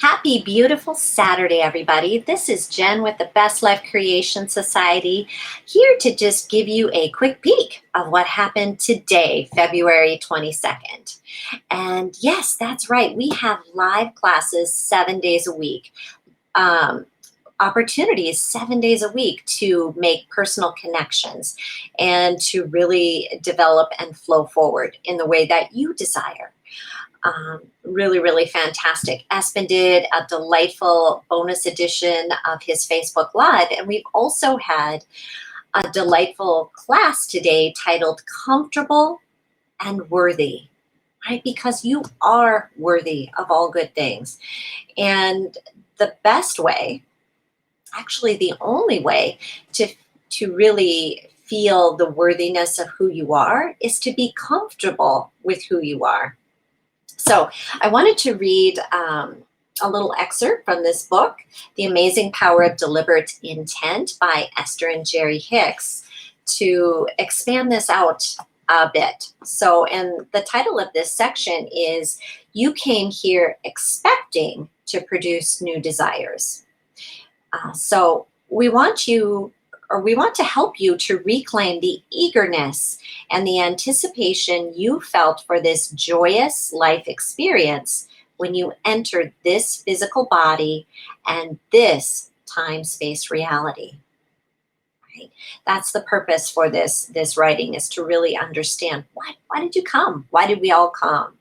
Happy, beautiful Saturday, everybody. This is Jen with the Best Life Creation Society, here to just give you a quick peek of what happened today, February 22nd. And yes, that's right. We have live classes 7 days a week. Um, Opportunities 7 days a week to make personal connections and to really develop and flow forward in the way that you desire. Really, really fantastic. Espen did a delightful bonus edition of his Facebook Live, and we've also had a delightful class today titled Comfortable and Worthy, right? Because you are worthy of all good things. And the best way, actually the only way to really feel the worthiness of who you are is to be comfortable with who you are. So I wanted to read a little excerpt from this book, The Amazing Power of Deliberate Intent by Esther and Jerry Hicks, to expand this out a bit. So, and the title of this section is You Came Here Expecting to Produce New Desires. So we want you, or we want to help you to reclaim the eagerness and the anticipation you felt for this joyous life experience when you entered this physical body and this time-space reality. Right? That's the purpose for this writing, is to really understand why did you come? Why did we all come?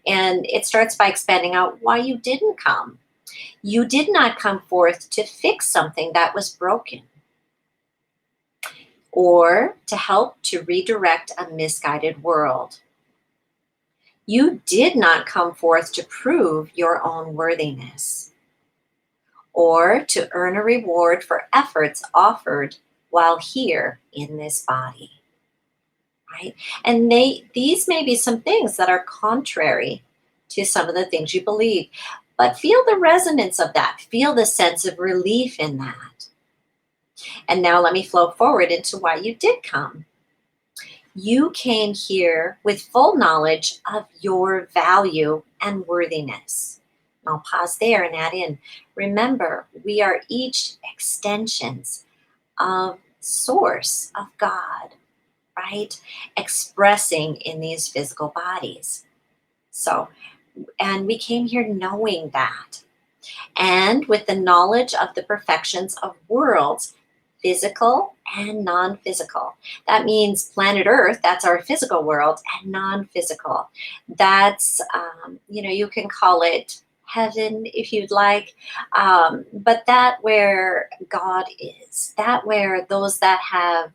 And it starts by expanding out why you didn't come. You did not come forth to fix something that was broken or to help to redirect a misguided world. You did not come forth to prove your own worthiness or to earn a reward for efforts offered while here in this body. Right? And these may be some things that are contrary to some of the things you believe, but feel the resonance of that. Feel the sense of relief in that. And now let me flow forward into why you did come. You came here with full knowledge of your value and worthiness. I'll pause there and add in. Remember, we are each extensions of Source, of God, right? Expressing in these physical bodies. So, and we came here knowing that. And with the knowledge of the perfections of worlds, physical and non-physical. That means planet Earth, that's our physical world, and non-physical. That's, you can call it heaven if you'd like, but that where God is, that where those that have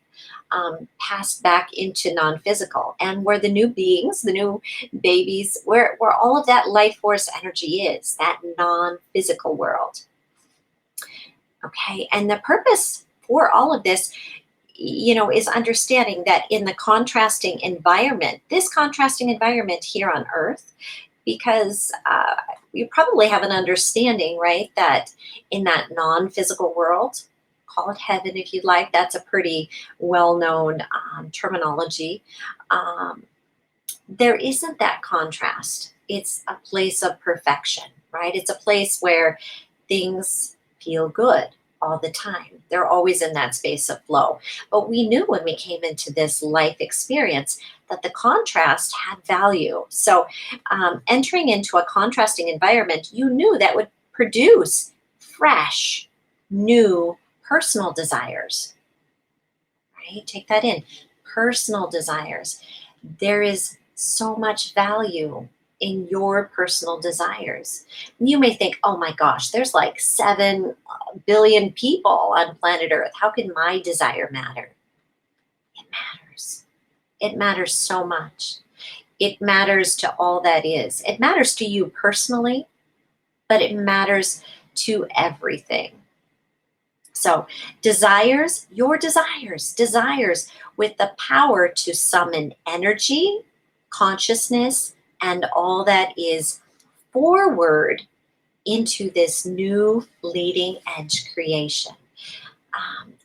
passed back into non-physical, and where the new beings, the new babies, where all of that life force energy is, that non-physical world. Okay, and the purpose for all of this, is understanding that in the contrasting environment, this contrasting environment here on Earth, because you probably have an understanding, right, that in that non-physical world, call it heaven if you'd like, that's a pretty well-known terminology, there isn't that contrast. It's a place of perfection, right? It's a place where things feel good all the time. They're always in that space of flow. But we knew when we came into this life experience that the contrast had value. So entering into a contrasting environment, you knew that would produce fresh, new personal desires, right? Take that in. Personal desires. There is so much value in your personal desires. You may think, oh my gosh, there's like 7 billion people on planet Earth. How can my desire matter? It matters. It matters so much. It matters to all that is. It matters to you personally, but it matters to everything. So desires, your desires with the power to summon energy, consciousness, and all that is forward into this new leading edge creation.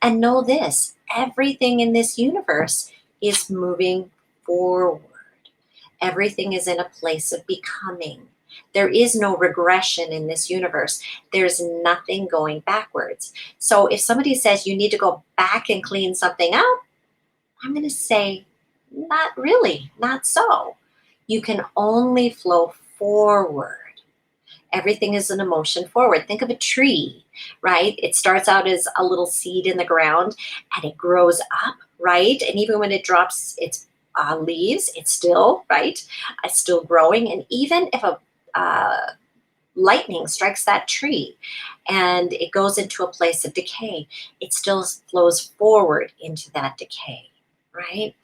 And know this, everything in this universe is moving forward. Everything is in a place of becoming. There is no regression in this universe. There's nothing going backwards. So if somebody says you need to go back and clean something up, I'm going to say, not really, not so. You can only flow forward. Everything is an emotion forward. Think of a tree, right? It starts out as a little seed in the ground and it grows up, right? And even when it drops its leaves, it's still, right? It's still growing. And even if a lightning strikes that tree and it goes into a place of decay, it still flows forward into that decay, right?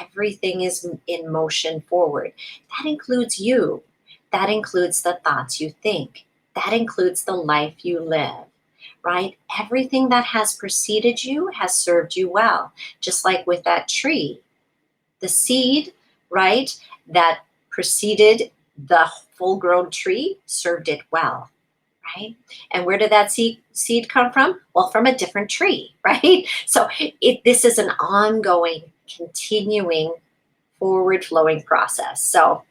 Everything is in motion forward. That includes you. That includes the thoughts you think. That includes the life you live, right? Everything that has preceded you has served you well. Just like with that tree, the seed, right, that preceded the full grown tree served it well, right? And where did that seed come from? Well, from a different tree, right? So this is an ongoing, continuing, forward flowing process. So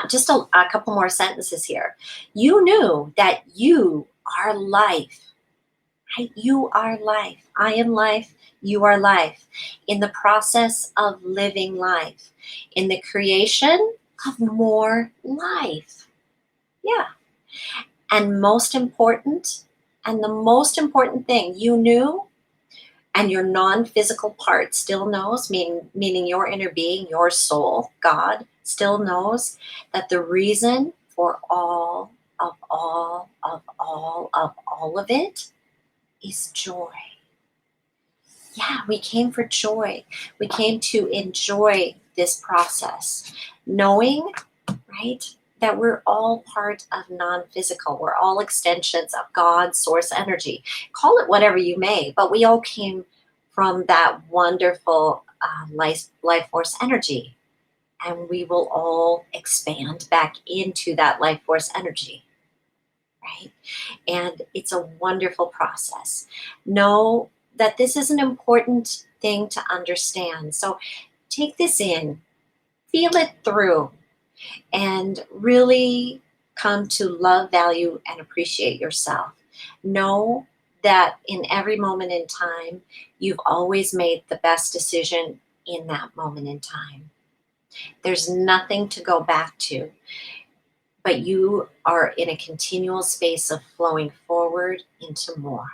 just a couple more sentences here. You knew that you are life, right? You are life. I am life. You are life. In the process of living life, in the creation of more life. Yeah. And most important, and the most important thing, you knew, and your non-physical part still knows, meaning your inner being, your soul, God, still knows that the reason for all of it is joy. Yeah, we came for joy. We came to enjoy this process, knowing, right, that we're all part of non physical. We're all extensions of God's source energy. Call it whatever you may, but we all came from that wonderful life force energy. And we will all expand back into that life force energy, right? And it's a wonderful process. Know that this is an important thing to understand. So take this in, feel it through, and really come to love, value, and appreciate yourself. Know that in every moment in time, you've always made the best decision in that moment in time. There's nothing to go back to, but you are in a continual space of flowing forward into more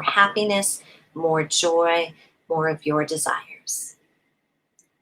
happiness, more joy, more of your desires.